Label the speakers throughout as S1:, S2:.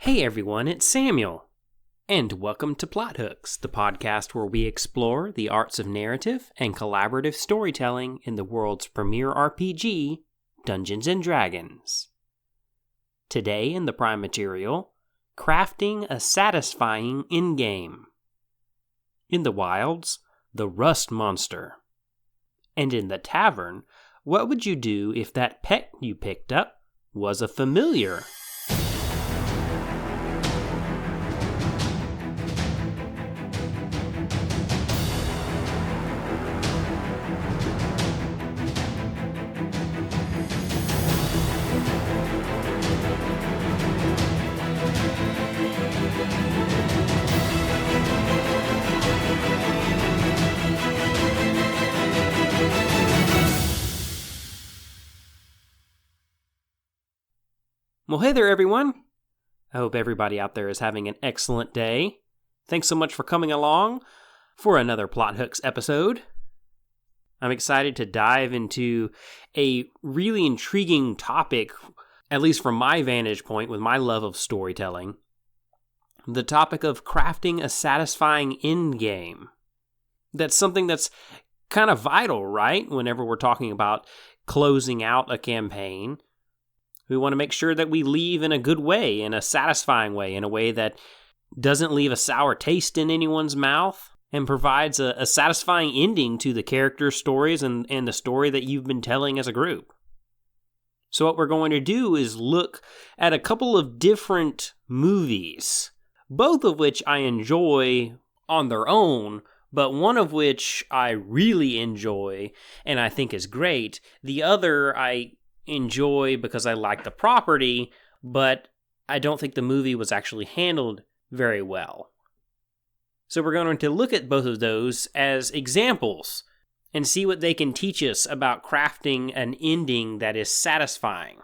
S1: Hey everyone, it's Samuel, and welcome to Plot Hooks, the podcast where we explore the arts of narrative and collaborative storytelling in the world's premier RPG, Dungeons & Dragons. Today in the Prime Material, crafting a satisfying endgame. In the wilds, the rust monster. And in the tavern, what would you do if that pet you picked up was a familiar? Well, hey there, everyone. I hope everybody out there is having an excellent day. Thanks so much for coming along for another Plot Hooks episode. I'm excited to dive into a really intriguing topic, at least from my vantage point with my love of storytelling. The topic of crafting a satisfying endgame. That's something that's kind of vital, right? Whenever we're talking about closing out a campaign. We want to make sure that we leave in a good way, in a satisfying way, in a way that doesn't leave a sour taste in anyone's mouth and provides a satisfying ending to the character stories and the story that you've been telling as a group. So what we're going to do is look at a couple of different movies, both of which I enjoy on their own, but one of which I really enjoy and I think is great. The other I enjoy because I like the property, but I don't think the movie was actually handled very well. So we're going to look at both of those as examples and see what they can teach us about crafting an ending that is satisfying.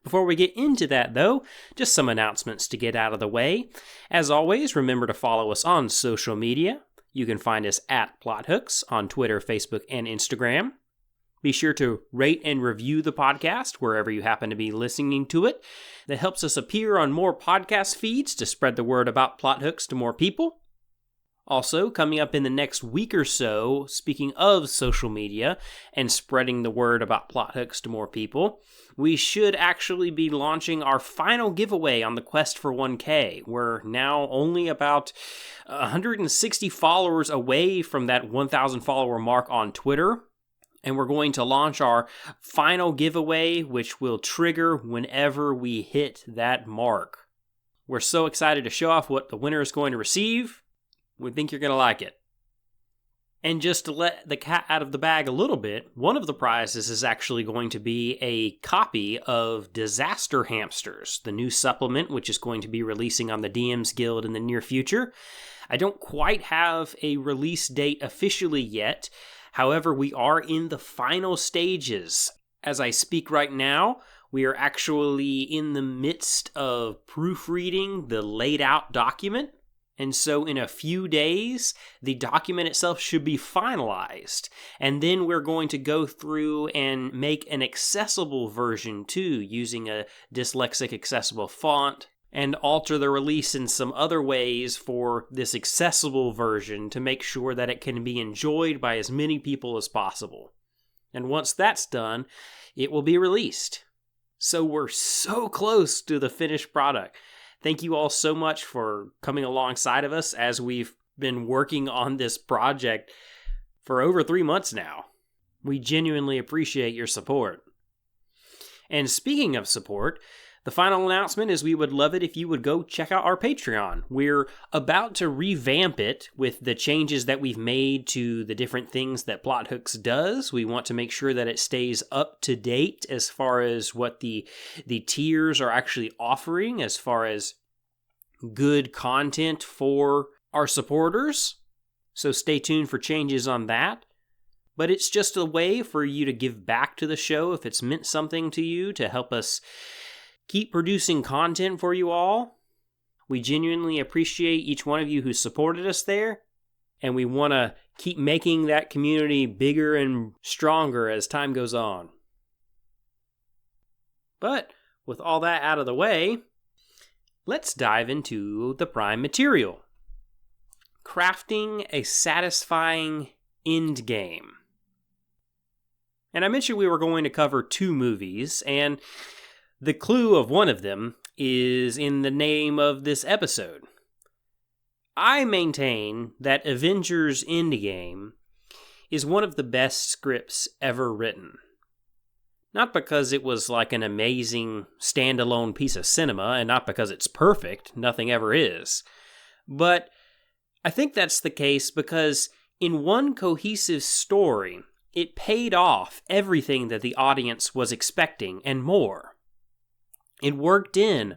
S1: Before we get into that, though, just some announcements to get out of the way. As always, remember to follow us on social media. You can find us at PlotHooks on Twitter, Facebook, and Instagram. Be sure to rate and review the podcast wherever you happen to be listening to it. That helps us appear on more podcast feeds to spread the word about Plot Hooks to more people. Also, coming up in the next week or so, speaking of social media and spreading the word about Plot Hooks to more people, we should actually be launching our final giveaway on the quest for 1K. We're now only about 160 followers away from that 1,000 follower mark on Twitter. And we're going to launch our final giveaway, which will trigger whenever we hit that mark. We're so excited to show off what the winner is going to receive. We think you're going to like it. And just to let the cat out of the bag a little bit, one of the prizes is actually going to be a copy of Disaster Hamsters, the new supplement, which is going to be releasing on the DMs Guild in the near future. I don't quite have a release date officially yet. However, we are in the final stages. As I speak right now, we are actually in the midst of proofreading the laid out document. And so in a few days, the document itself should be finalized. And then we're going to go through and make an accessible version too, using a dyslexic accessible font, and alter the release in some other ways for this accessible version to make sure that it can be enjoyed by as many people as possible. And once that's done, it will be released. So we're so close to the finished product. Thank you all so much for coming alongside of us as we've been working on this project for over 3 months now. We genuinely appreciate your support. And speaking of support, the final announcement is we would love it if you would go check out our Patreon. We're about to revamp it with the changes that we've made to the different things that Plot Hooks does. We want to make sure that it stays up to date as far as what the tiers are actually offering, as far as good content for our supporters. So stay tuned for changes on that. But it's just a way for you to give back to the show if it's meant something to you, to help us keep producing content for you all. We genuinely appreciate each one of you who supported us there, and we want to keep making that community bigger and stronger as time goes on. But with all that out of the way, let's dive into the prime material. Crafting a satisfying endgame. And I mentioned we were going to cover 2 movies, and the clue of one of them is in the name of this episode. I maintain that Avengers Endgame is one of the best scripts ever written. Not because it was like an amazing standalone piece of cinema, and not because it's perfect, nothing ever is, but I think that's the case because in one cohesive story, it paid off everything that the audience was expecting and more. It worked in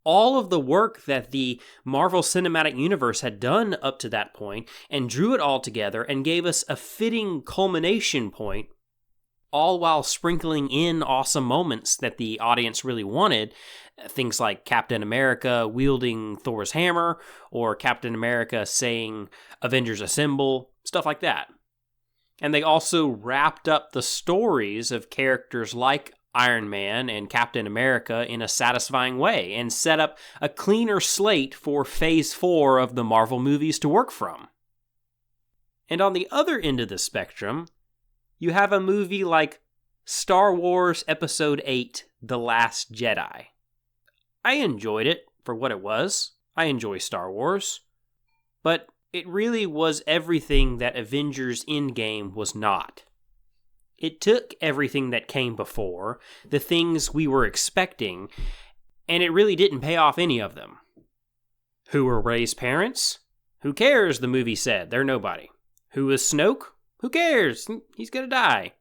S1: all of the work that the Marvel Cinematic Universe had done up to that point and drew it all together and gave us a fitting culmination point, all while sprinkling in awesome moments that the audience really wanted. Things like Captain America wielding Thor's hammer, or Captain America saying, "Avengers Assemble," stuff like that. And they also wrapped up the stories of characters like Iron Man and Captain America in a satisfying way, and set up a cleaner slate for Phase 4 of the Marvel movies to work from. And on the other end of the spectrum, you have a movie like Star Wars Episode 8, The Last Jedi. I enjoyed it for what it was. I enjoy Star Wars. But it really was everything that Avengers Endgame was not. It took everything that came before, the things we were expecting, and it really didn't pay off any of them. Who were Rey's parents? Who cares, the movie said. They're nobody. Who was Snoke? Who cares? He's gonna die.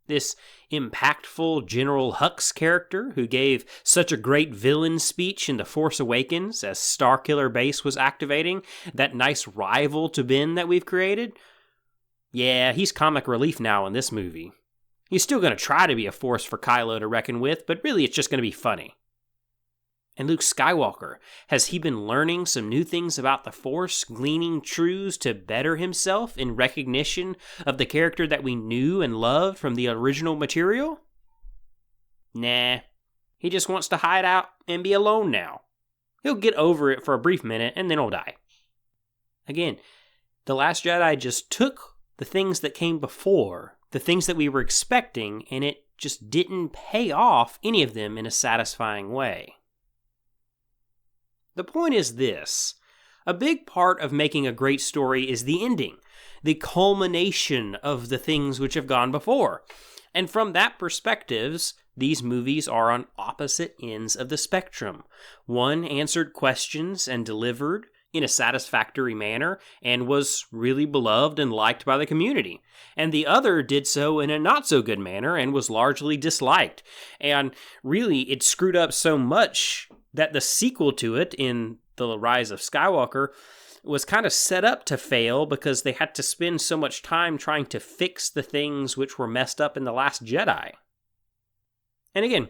S1: This impactful General Hux character who gave such a great villain speech in The Force Awakens as Starkiller Base was activating, that nice rival to Ben that we've created. Yeah, he's comic relief now in this movie. He's still going to try to be a force for Kylo to reckon with, but really it's just going to be funny. And Luke Skywalker, has he been learning some new things about the Force, gleaning truths to better himself in recognition of the character that we knew and loved from the original material? Nah, he just wants to hide out and be alone now. He'll get over it for a brief minute and then he'll die. Again, The Last Jedi just took the things that came before, the things that we were expecting, and it just didn't pay off any of them in a satisfying way. The point is this: a big part of making a great story is the ending, the culmination of the things which have gone before. And from that perspective, these movies are on opposite ends of the spectrum. One answered questions and delivered in a satisfactory manner and was really beloved and liked by the community. And the other did so in a not so good manner and was largely disliked. And really, it screwed up so much that the sequel to it, in The Rise of Skywalker, was kind of set up to fail because they had to spend so much time trying to fix the things which were messed up in The Last Jedi. And again,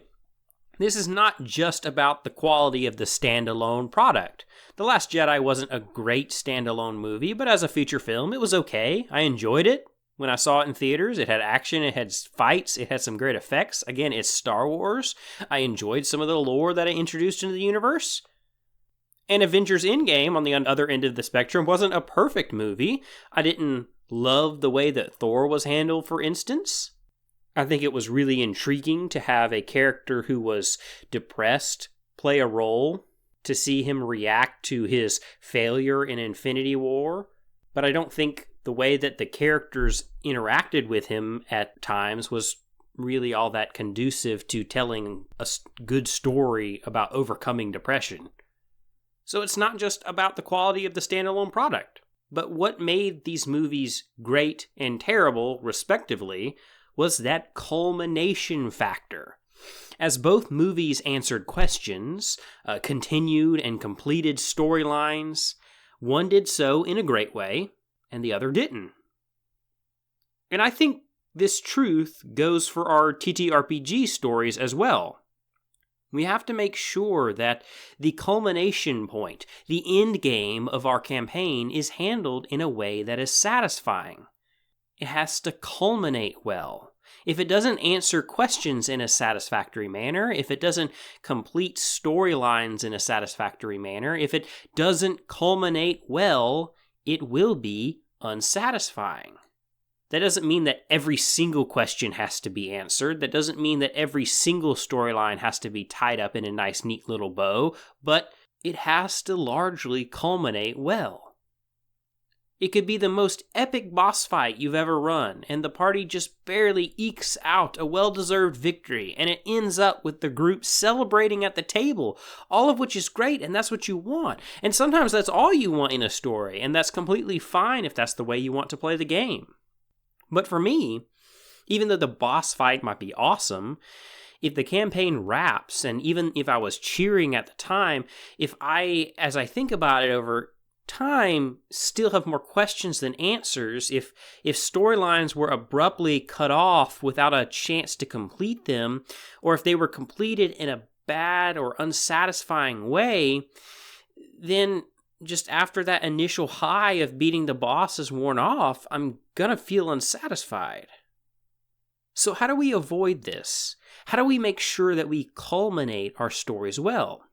S1: this is not just about the quality of the standalone product. The Last Jedi wasn't a great standalone movie, but as a feature film, it was okay. I enjoyed it. When I saw it in theaters, it had action, it had fights, it had some great effects. Again, it's Star Wars. I enjoyed some of the lore that I introduced into the universe. And Avengers Endgame, on the other end of the spectrum, wasn't a perfect movie. I didn't love the way that Thor was handled, for instance. I think it was really intriguing to have a character who was depressed play a role, to see him react to his failure in Infinity War. But I don't think the way that the characters interacted with him at times was really all that conducive to telling a good story about overcoming depression. So it's not just about the quality of the standalone product, but what made these movies great and terrible, respectively, was that culmination factor. As both movies answered questions, continued and completed storylines, one did so in a great way, and the other didn't. And I think this truth goes for our TTRPG stories as well. We have to make sure that the culmination point, the end game of our campaign, is handled in a way that is satisfying. It has to culminate well. if it doesn't answer questions in a satisfactory manner, if it doesn't complete storylines in a satisfactory manner, if it doesn't culminate well, it will be unsatisfying. That doesn't mean that every single question has to be answered. That doesn't mean that every single storyline has to be tied up in a nice, neat little bow, but it has to largely culminate well. It could be the most epic boss fight you've ever run, and the party just barely ekes out a well-deserved victory, and it ends up with the group celebrating at the table, all of which is great, and that's what you want. And sometimes that's all you want in a story, and that's completely fine if that's the way you want to play the game. But for me, even though the boss fight might be awesome, if the campaign wraps, and even if I was cheering at the time, if I, as I think about it over time, still have more questions than answers, if storylines were abruptly cut off without a chance to complete them, or if they were completed in a bad or unsatisfying way, then just after that initial high of beating the boss is worn off, I'm gonna feel unsatisfied. So how do we avoid this? How do we make sure that we culminate our stories well?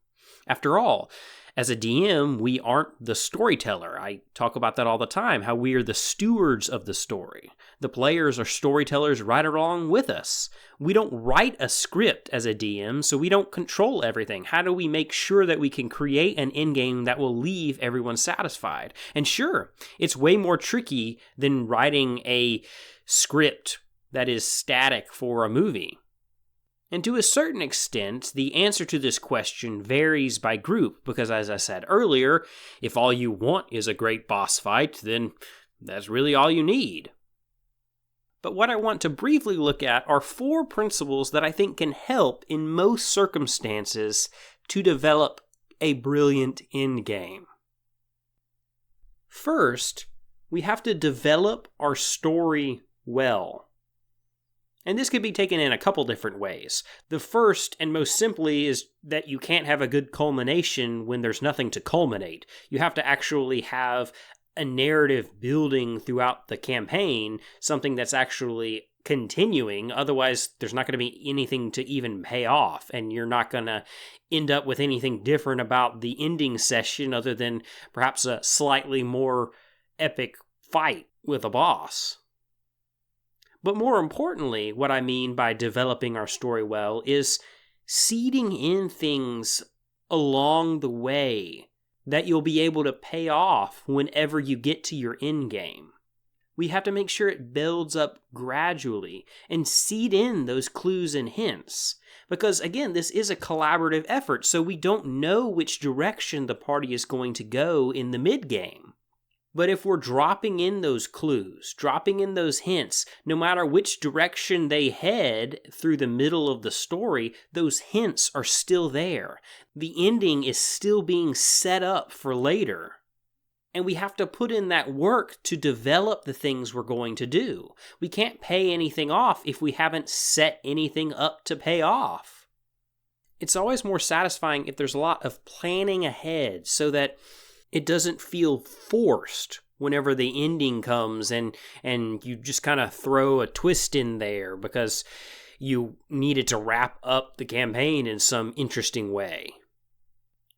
S1: After all, as a DM, we aren't the storyteller. I talk about that all the time, how we are the stewards of the story. The players are storytellers right along with us. We don't write a script as a DM, so we don't control everything. How do we make sure that we can create an endgame that will leave everyone satisfied? And sure, it's way more tricky than writing a script that is static for a movie. And to a certain extent, the answer to this question varies by group, because as I said earlier, if all you want is a great boss fight, then that's really all you need. But what I want to briefly look at are 4 principles that I think can help in most circumstances to develop a brilliant endgame. First, we have to develop our story well. And this could be taken in a couple different ways. The first, and most simply, is that you can't have a good culmination when there's nothing to culminate. You have to actually have a narrative building throughout the campaign, something that's actually continuing. Otherwise, there's not going to be anything to even pay off, and you're not going to end up with anything different about the ending session other than perhaps a slightly more epic fight with a boss. But more importantly, what I mean by developing our story well is seeding in things along the way that you'll be able to pay off whenever you get to your end game. We have to make sure it builds up gradually and seed in those clues and hints. Because again, this is a collaborative effort, so we don't know which direction the party is going to go in the mid-game. But if we're dropping in those clues, dropping in those hints, no matter which direction they head through the middle of the story, those hints are still there. The ending is still being set up for later. And we have to put in that work to develop the things we're going to do. We can't pay anything off if we haven't set anything up to pay off. It's always more satisfying if there's a lot of planning ahead so that it doesn't feel forced whenever the ending comes and you just kind of throw a twist in there because you needed to wrap up the campaign in some interesting way.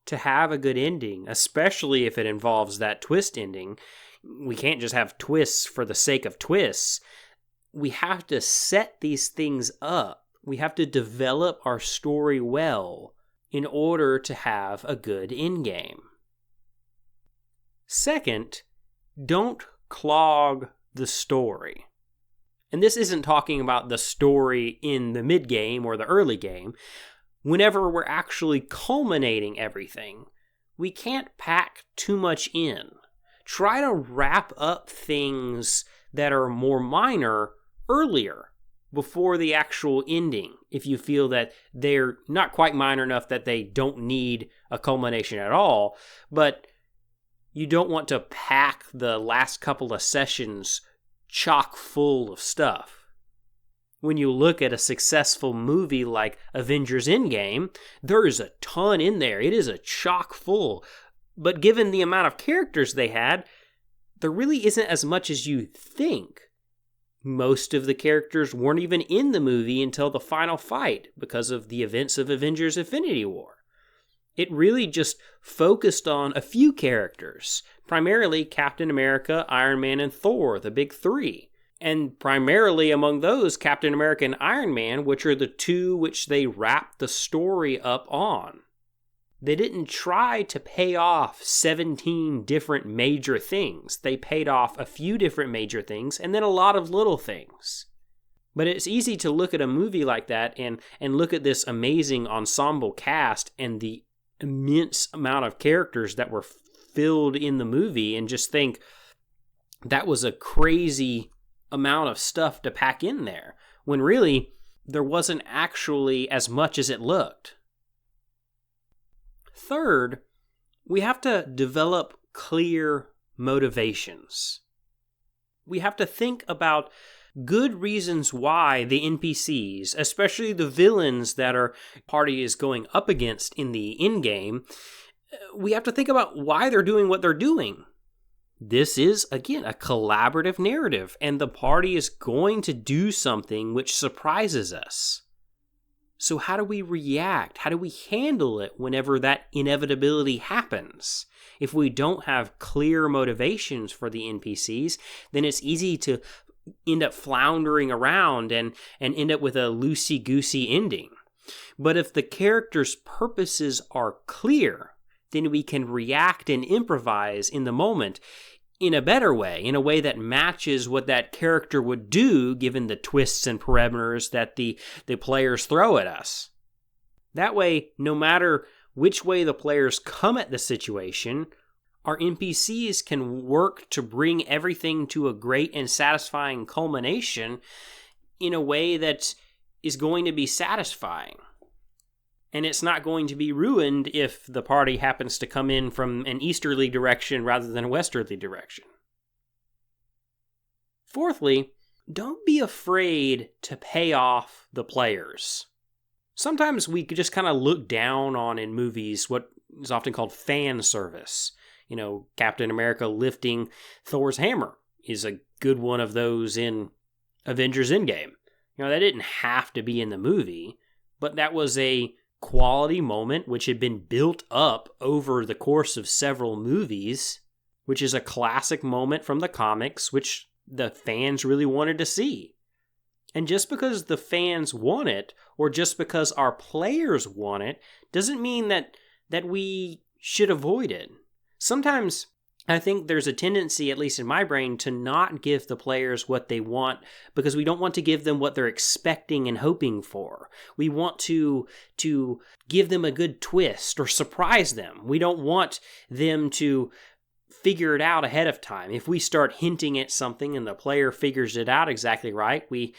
S1: To have a good ending, especially if it involves that twist ending, we can't just have twists for the sake of twists. We have to set these things up. We have to develop our story well in order to have a good endgame. Second, don't clog the story. And this isn't talking about the story in the mid-game or the early game. Whenever we're actually culminating everything, we can't pack too much in. Try to wrap up things that are more minor earlier, before the actual ending, if you feel that they're not quite minor enough that they don't need a culmination at all, but you don't want to pack the last couple of sessions chock full of stuff. When you look at a successful movie like Avengers Endgame, there is a ton in there. It is a chock full. But given the amount of characters they had, there really isn't as much as you think. Most of the characters weren't even in the movie until the final fight because of the events of Avengers Infinity War. It really just focused on a few characters, primarily Captain America, Iron Man, and Thor, the big three. And primarily among those, Captain America and Iron Man, which are the two which they wrapped the story up on. They didn't try to pay off 17 different major things. They paid off a few different major things and then a lot of little things. But it's easy to look at a movie like that and look at this amazing ensemble cast and the immense amount of characters that were filled in the movie and just think that was a crazy amount of stuff to pack in there, when really there wasn't actually as much as it looked. Third, we have to develop clear motivations. We have to think about good reasons why the NPCs, especially the villains that our party is going up against in the Endgame, we have to think about why they're doing what they're doing. This is, again, a collaborative narrative, and the party is going to do something which surprises us. So how do we react? How do we handle it whenever that inevitability happens? If we don't have clear motivations for the NPCs, then it's easy to end up floundering around and end up with a loosey-goosey ending. But if the characters' purposes are clear, then we can react and improvise in the moment in a better way, in a way that matches what that character would do given the twists and parameters that the players throw at us. That way, no matter which way the players come at the situation, our NPCs can work to bring everything to a great and satisfying culmination in a way that is going to be satisfying. And it's not going to be ruined if the party happens to come in from an easterly direction rather than a westerly direction. Fourthly, don't be afraid to pay off the players. Sometimes we could just kind of look down on in movies what is often called fan service. You know, Captain America lifting Thor's hammer is a good one of those in Avengers Endgame. You know, that didn't have to be in the movie, but that was a quality moment which had been built up over the course of several movies, which is a classic moment from the comics, which the fans really wanted to see. And just because the fans want it, or just because our players want it, doesn't mean that we should avoid it. Sometimes I think there's a tendency, at least in my brain, to not give the players what they want because we don't want to give them what they're expecting and hoping for. We want to give them a good twist or surprise them. We don't want them to figure it out ahead of time. If we start hinting at something and the player figures it out exactly right, we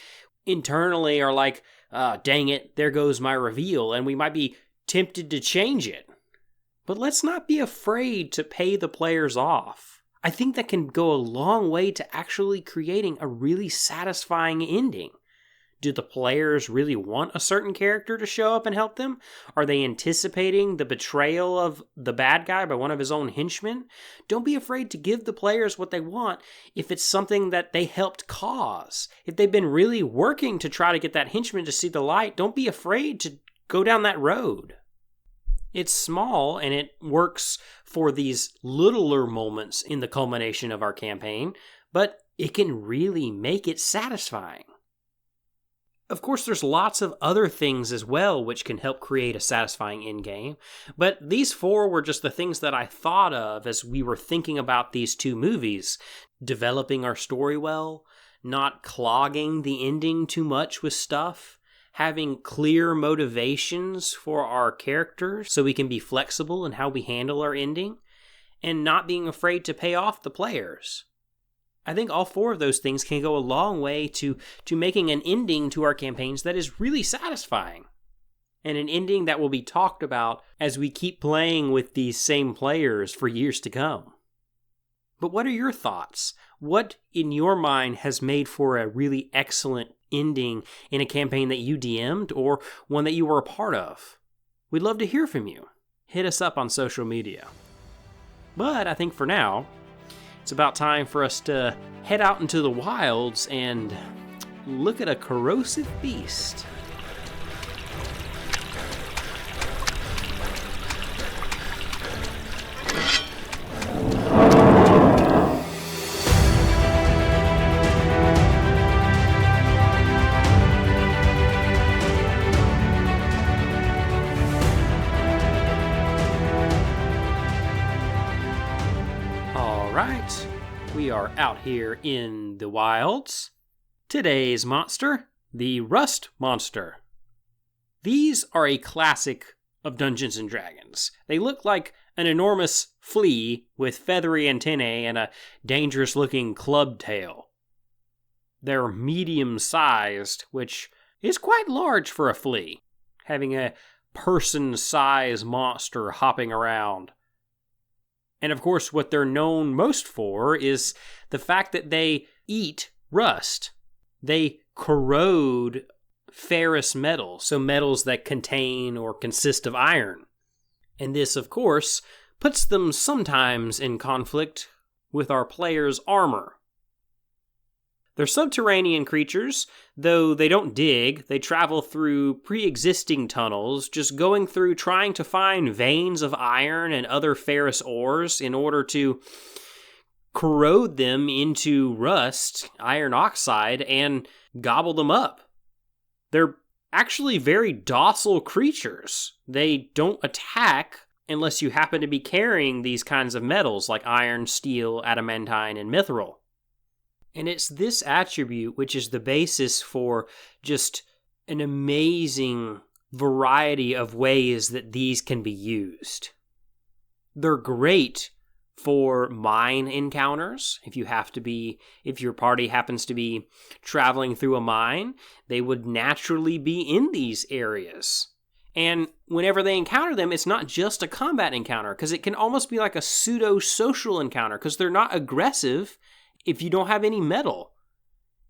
S1: internally are like, dang it, there goes my reveal, and we might be tempted to change it. But let's not be afraid to pay the players off. I think that can go a long way to actually creating a really satisfying ending. Do the players really want a certain character to show up and help them? Are they anticipating the betrayal of the bad guy by one of his own henchmen? Don't be afraid to give the players what they want if it's something that they helped cause. If they've been really working to try to get that henchman to see the light, don't be afraid to go down that road. It's small, and it works for these littler moments in the culmination of our campaign, but it can really make it satisfying. Of course, there's lots of other things as well which can help create a satisfying endgame, but these four were just the things that I thought of as we were thinking about these two movies. Developing our story well, not clogging the ending too much with stuff, having clear motivations for our characters so we can be flexible in how we handle our ending, and not being afraid to pay off the players. I think all four of those things can go a long way to making an ending to our campaigns that is really satisfying, and an ending that will be talked about as we keep playing with these same players for years to come. But what are your thoughts? What in your mind has made for a really excellent ending in a campaign that you DM'd or one that you were a part of? We'd love to hear from you. Hit us up on social media. But I think for now, it's about time for us to head out into the wilds and look at a corrosive beast. We are out here in the wilds. Today's monster, the Rust Monster. These are a classic of Dungeons & Dragons. They look like an enormous flea with feathery antennae and a dangerous-looking club tail. They're medium-sized, which is quite large for a flea, having a person-size monster hopping around. And of course, what they're known most for is the fact that they eat rust. They corrode ferrous metals, so metals that contain or consist of iron. And this, of course, puts them sometimes in conflict with our players' armor. They're subterranean creatures, though they don't dig. They travel through pre-existing tunnels, just going through trying to find veins of iron and other ferrous ores in order to corrode them into rust, iron oxide, and gobble them up. They're actually very docile creatures. They don't attack unless you happen to be carrying these kinds of metals like iron, steel, adamantine, and mithril. And it's this attribute which is the basis for just an amazing variety of ways that these can be used. They're great for mine encounters. If your party happens to be traveling through a mine, they would naturally be in these areas. And whenever they encounter them, it's not just a combat encounter, because it can almost be like a pseudo-social encounter, because they're not aggressive if you don't have any metal.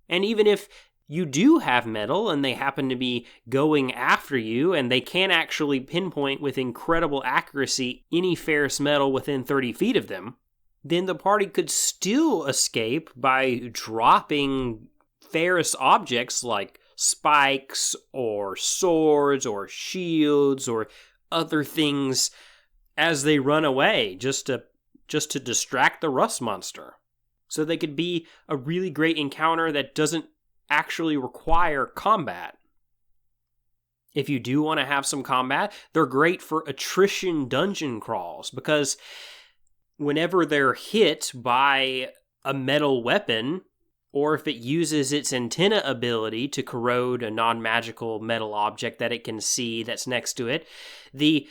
S1: And even if you do have metal and they happen to be going after you and they can actually pinpoint with incredible accuracy any ferrous metal within 30 feet of them, then the party could still escape by dropping ferrous objects like spikes or swords or shields or other things as they run away just to distract the rust monster. So they could be a really great encounter that doesn't actually require combat. If you do want to have some combat, they're great for attrition dungeon crawls, because whenever they're hit by a metal weapon, or if it uses its antenna ability to corrode a non-magical metal object that it can see that's next to it, the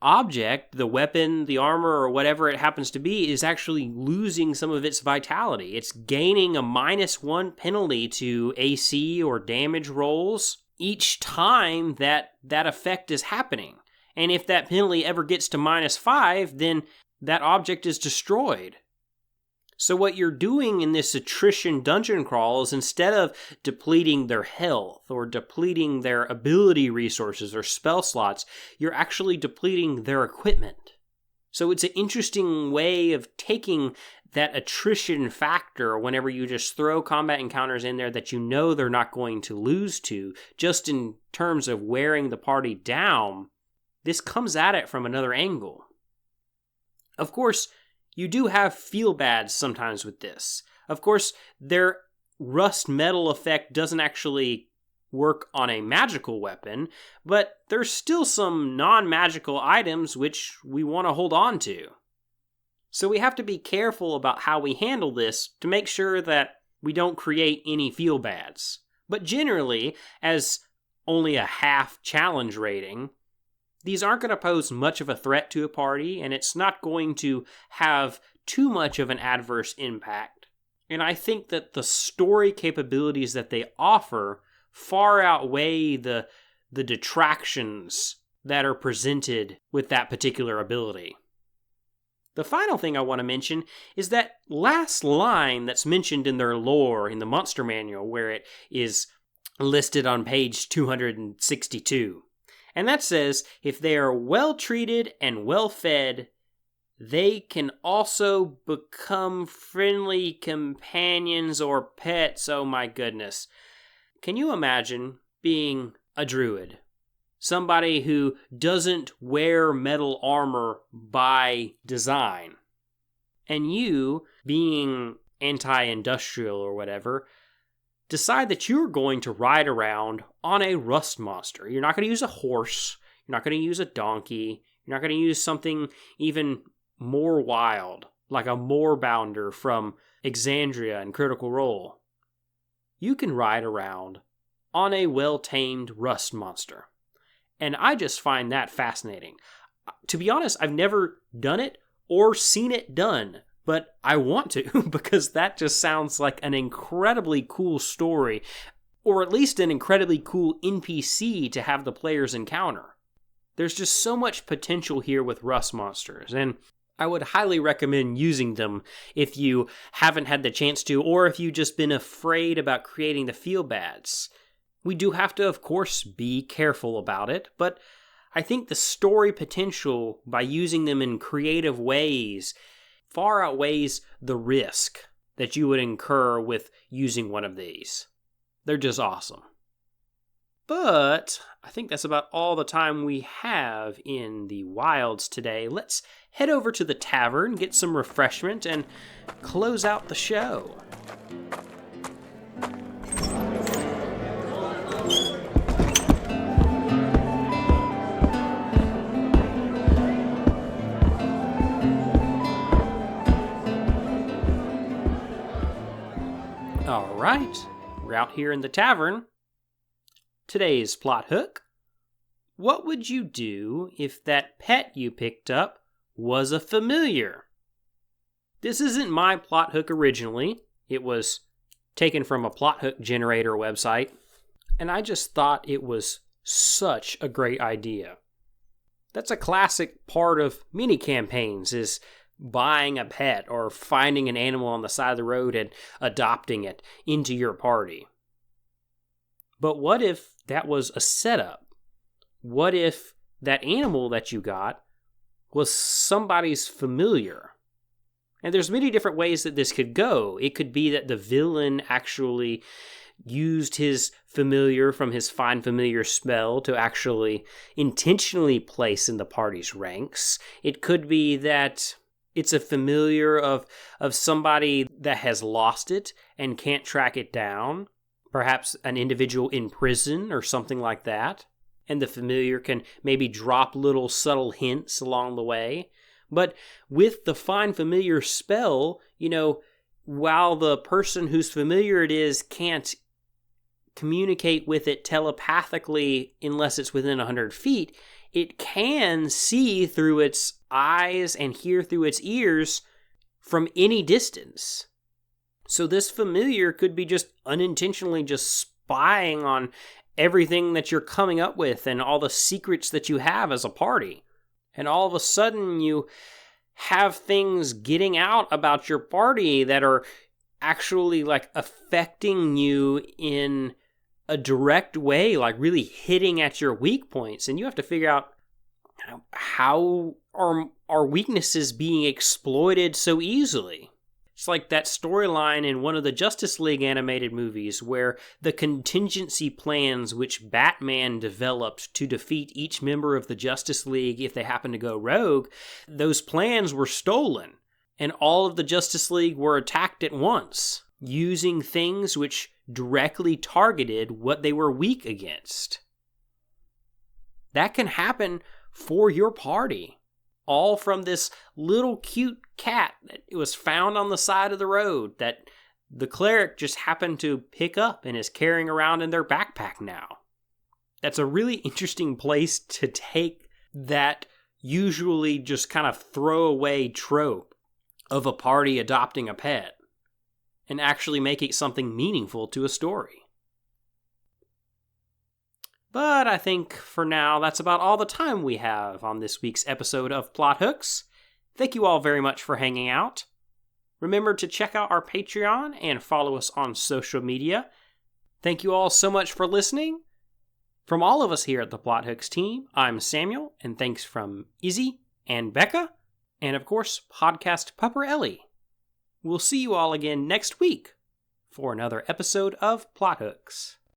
S1: object, the weapon, the armor, or whatever it happens to be, is actually losing some of its vitality. It's gaining a -1 penalty to AC or damage rolls each time that effect is happening. And if that penalty ever gets to -5, then that object is destroyed. So what you're doing in this attrition dungeon crawl is, instead of depleting their health or depleting their ability resources or spell slots, you're actually depleting their equipment. So it's an interesting way of taking that attrition factor whenever you just throw combat encounters in there that you know they're not going to lose to, just in terms of wearing the party down. This comes at it from another angle. Of course, you do have feel-bads sometimes with this. Of course, their rust metal effect doesn't actually work on a magical weapon, but there's still some non-magical items which we want to hold on to. So we have to be careful about how we handle this to make sure that we don't create any feel-bads. But generally, as only a half challenge rating, these aren't going to pose much of a threat to a party, and it's not going to have too much of an adverse impact. And I think that the story capabilities that they offer far outweigh the detractions that are presented with that particular ability. The final thing I want to mention is that last line that's mentioned in their lore in the monster manual, where it is listed on page 262. And that says, if they are well treated and well fed, they can also become friendly companions or pets. Oh my goodness. Can you imagine being a druid? Somebody who doesn't wear metal armor by design. And you, being anti-industrial or whatever, decide that you're going to ride around on a rust monster. You're not going to use a horse. You're not going to use a donkey. You're not going to use something even more wild, like a moorbounder from Exandria and Critical Role. You can ride around on a well-tamed rust monster. And I just find that fascinating. To be honest, I've never done it or seen it done, but I want to because that just sounds like an incredibly cool story, or at least an incredibly cool NPC to have the players encounter. There's just so much potential here with rust monsters, and I would highly recommend using them if you haven't had the chance to, or if you've just been afraid about creating the feel-bads. We do have to, of course, be careful about it, but I think the story potential by using them in creative ways far outweighs the risk that you would incur with using one of these. They're just awesome. But I think that's about all the time we have in the wilds today. Let's head over to the tavern, get some refreshment, and close out the show. All right, we're out here in the tavern. Today's plot hook: what would you do if that pet you picked up was a familiar? This isn't my plot hook originally. It was taken from a plot hook generator website, and I just thought it was such a great idea. That's a classic part of many campaigns, is buying a pet or finding an animal on the side of the road and adopting it into your party. But what if that was a setup? What if that animal that you got was somebody's familiar? And there's many different ways that this could go. It could be that the villain actually used his familiar from his Find Familiar spell to actually intentionally place in the party's ranks. It could be that it's a familiar of somebody that has lost it and can't track it down. Perhaps an individual in prison or something like that. And the familiar can maybe drop little subtle hints along the way. But with the Find Familiar spell, while the person whose familiar it is can't communicate with it telepathically unless it's within 100 feet, it can see through its eyes and hear through its ears from any distance. So this familiar could be just unintentionally just spying on everything that you're coming up with and all the secrets that you have as a party. And all of a sudden you have things getting out about your party that are actually like affecting you in a direct way, like really hitting at your weak points. And you have to figure out, how are weaknesses being exploited so easily? It's like that storyline in one of the Justice League animated movies where the contingency plans which Batman developed to defeat each member of the Justice League if they happen to go rogue, those plans were stolen, and all of the Justice League were attacked at once, using things which directly targeted what they were weak against. That can happen for your party. All from this little cute cat that was found on the side of the road that the cleric just happened to pick up and is carrying around in their backpack now. That's a really interesting place to take that usually just kind of throwaway trope of a party adopting a pet and actually make it something meaningful to a story. But I think for now, that's about all the time we have on this week's episode of Plot Hooks. Thank you all very much for hanging out. Remember to check out our Patreon and follow us on social media. Thank you all so much for listening. From all of us here at the Plot Hooks team, I'm Samuel, and thanks from Izzy and Becca, and of course, podcast Pupper Ellie. We'll see you all again next week for another episode of Plot Hooks.